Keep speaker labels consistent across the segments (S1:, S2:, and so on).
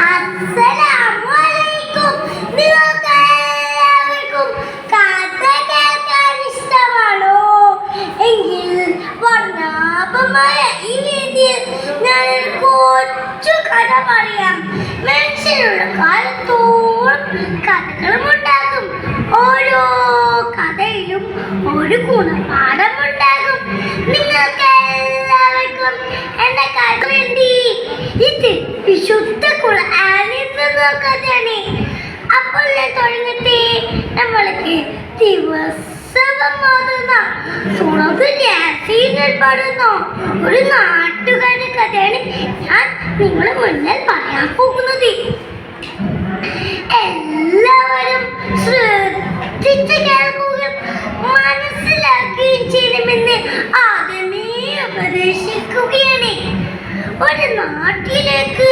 S1: അസ്സലാമലൈക്കും. നിങ്ങൾക്ക് എല്ലാവർക്കും കഥ കേൾക്കാൻ ഇഷ്ടമാണോ? എങ്കിൽ വർണ്ണാഭമായ ഈ രീതിയിൽ ഞാൻ കൊച്ചു കഥ പറയാം. മനുഷ്യരുടെ കാലത്തോളം കഥകളും ഉണ്ടാകും. ഓരോ കഥയിലും ഒരു ഗുണപാഠമുണ്ടാകും. നിങ്ങൾക്ക് എല്ലാവർക്കും എന്റെ കഥ വേണ്ടി ഇത് വിശുദ്ധ ഖുർആനിൽ നിന്നുള്ള കഥയാണ്. അപ്പോൾ ഞാൻ തുടങ്ങട്ടെ. നമ്മൾക്ക് ദിവസവും ഓതുന്ന സൂറത്തുൽ യാസീനിൽ പാടുന്ന ഒരു നാട്ടുകാരുടെ കഥയാണ് ഞാൻ നിങ്ങളുടെ മുന്നിൽ പറയാൻ പോകുന്നത്. എല്ലാവരും ശ്രദ്ധിച്ച് കേൾക്കുകയും മനസ്സിലാക്കുകയും ചെയ്യണമെന്ന് ആദ്യമേ ഉപദേശിക്കുകയാണ്. ഒരു നാട്ടിലേക്ക്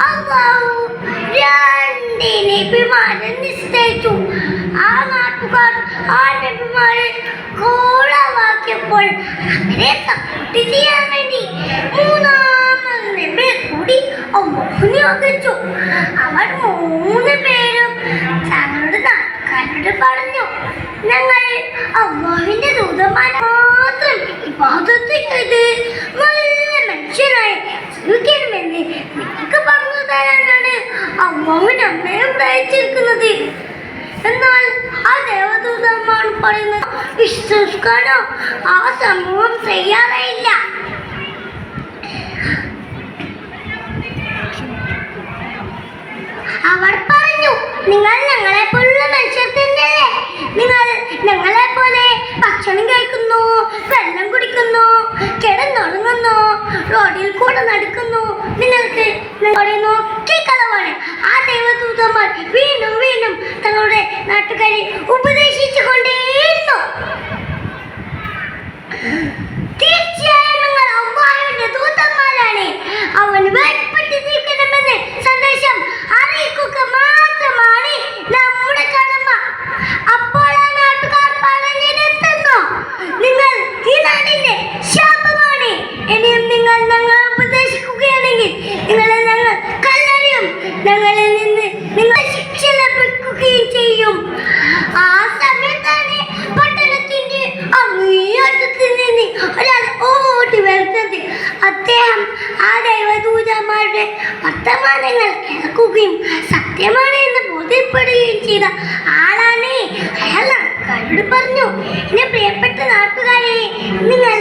S1: അല്ലാഹു രണ്ട് നബിമാരെ നിശ്ചയിച്ചു. ആ നാട്ടുകാർ ആ നബിമാരെ കോളവാക്കിയപ്പോൾ അവരെ സപ്പോർട്ട് ചെയ്യാൻ വേണ്ടി മൂന്നാമത് നബി കൂടി നിയോഗിച്ചു. അവർ മൂന്ന് പേരും തങ്ങളുടെ നാട്ടുകാരോട് പറഞ്ഞു, ഞങ്ങൾ അല്ലാഹുവിന്റെ ദൂതന്മാരെ മാത്രം ഇബാദത്ത് ചെയ്ത് നല്ല മനുഷ്യനായി ജീവിക്കണമെന്ന് നിങ്ങൾക്ക് പറഞ്ഞു തരാനാണ് അല്ലാഹു നമ്മയും പ്രയച്ചിരിക്കുന്നത്. എന്നാൽ ആ ദേവദൂതന്മാർ പറയുന്നത് വിശ്വസിക്കാനോ ആ സമൂഹം തയ്യാറായില്ല. അവർ പറഞ്ഞു, നിങ്ങൾ ഞങ്ങളെ പോലുള്ള മനുഷ്യർ തന്നെയല്ലേ? നിങ്ങൾ ഞങ്ങളെ പോലെ ഭക്ഷണം കഴിക്കുന്നു, വെള്ളം കുടിക്കുന്നു, കിടന്നുറങ്ങുന്നു, റോഡിൽ കൂടെ നടക്കുന്നു. നിങ്ങൾക്ക് നോക്കി കളവാണ്. ആ ദൈവദൂതന്മാർ വീണ്ടും വീണ്ടും തങ്ങളുടെ നാട്ടുകാരെ ഉപദേശിച്ചു കൊണ്ടേയിരുന്നു. തീർച്ചയായും നിങ്ങൾ അല്ലാഹുവിന്റെ ദൂതന്മാരാണ്. അവൻ ഭയപ്പെട്ടിരിക്കണമെന്ന് സന്ദേശം അറിയിക്കുക മാത്രമാണ് നമ്മുടെ കടമ. അപ്പോൾ ആ നാട്ടുകാർ പറഞ്ഞിരുന്നു, നിങ്ങൾ ഈ നാടിന്റെ ശാപമാണ്. ഇനിയും നിങ്ങൾ ഞങ്ങളെ ഉപദേശിക്കുകയാണെങ്കിൽ നിങ്ങളെ ഞങ്ങൾ കല്ലെറിയും, ഞങ്ങളിൽ നിന്ന് നിങ്ങൾ ശിക്ഷ ലഭിക്കുകയും ചെയ്യും. ആ സമയത്താണ് പട്ടണത്തിന്റെ അങ്ങേയറ്റത്തിൽ നിന്ന് ഒരാൾ ഓടി വരുന്നത്. അദ്ദേഹം ആ ദൈവദൂതന്മാരുടെ വർത്തമാനങ്ങൾ കേൾക്കുകയും സത്യമാണ് എന്ന് ബോധ്യപ്പെടുകയും ചെയ്ത ആളാണ്. അയാൾ നാട്ടുകാരോട് പറഞ്ഞു, എന്നെ പ്രിയപ്പെട്ട നാട്ടുകാരെ, നിങ്ങൾ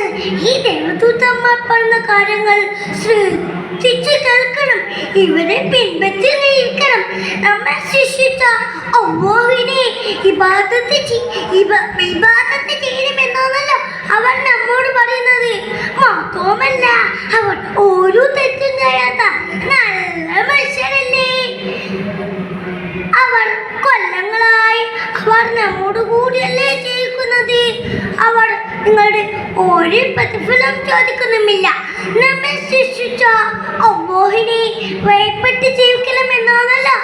S1: ഈ ദൈവദൂതന്മാർ പറഞ്ഞ കാര്യങ്ങൾ ശ്രദ്ധിച്ചു കേൾക്കണം. ഇവരെ പിൻപറ്റി നിൽക്കണം. നമ്മെ സൃഷ്ടിച്ച അല്ലാഹുവിനെ ഇബാദത്ത് ചെയ്യണമെന്നാണല്ലോ അവർ നമ്മോട് പറയുന്നത്. മാത്രമല്ല അവർ ഒരു തെറ്റും ചെയ്യാത്ത നല്ല മനുഷ്യരല്ലേ? അവർ കൊല്ലങ്ങളായി അവർ നമ്മോട് കൂടിയല്ലേ ജീവിക്കുന്നത്. അവർ നിങ്ങളുടെ ഒരു പ്രതിഫലം ചോദിക്കുന്നുമില്ല. നമ്മെ സൃഷ്ടിച്ച അല്ലാഹുവിനെ ഭയപ്പെട്ട് ജീവിക്കണമെന്നാണല്ലോ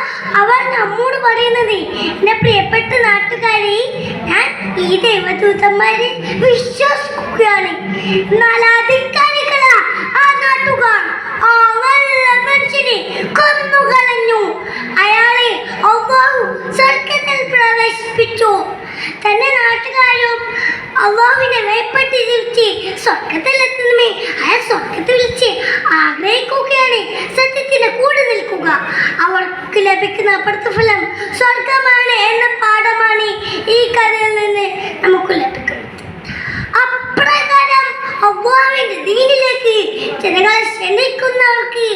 S1: അവർ നമ്മോട് പറയുന്നത്. എന്റെ പ്രിയപ്പെട്ട നാട്ടുകാരെ, ഞാൻ ഈ ദൈവദൂതന്മാരെ വിശ്വസിക്കുകയാണ്. എന്നാൽ അധികാരികളാ ആ നാട്ടുകാർ ആ നല്ല മനുഷ്യനെ കൊന്നുകളഞ്ഞു. അയാളെ അല്ലാഹു സ്വർഗ്ഗത്തിൽ പ്രവേശിപ്പിച്ചു. തന്റെ നാട്ടുകാരും അല്ലാഹുവിനെ ഭയപ്പെട്ട് ജീവിച്ച് സ്വർഗ്ഗത്തിലെത്തുന്നേ അയാൾ സ്വർഗ്ഗത്തിൽ വിളിച്ച് ആഗ്രഹിക്കുകയാണ് സത്യത്തിന് കൂടെ നിൽക്കുക. അവർക്ക് ലഭിക്കുന്ന പ്രതിഫലം സ്വർഗമാണ് എന്ന പാഠമാണ് ഈ കഥയിൽ നിന്ന് നമുക്ക് ലഭിക്കുന്നത്. അപ്രകാരം അല്ലാഹുവിന്റെ ദീനിലേക്ക് ജനങ്ങളെ ക്ഷണിക്കുന്നവർക്ക്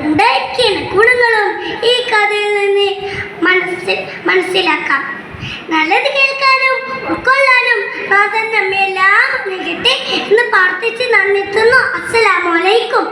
S1: ഉണ്ടായിരിക്കുന്ന ഗുണങ്ങളും ഈ കഥയിൽ നിന്ന് മനസ്സിലാക്കാം. നല്ലത് കേൾക്കാനും ഉൾക്കൊള്ളാനും നാഥൻ നമ്മെല്ലാം നൽകട്ടെ എന്ന് പ്രാർത്ഥിച്ച് നന്ദിത്തുന്നു. അസ്സലാമു അലൈക്കും.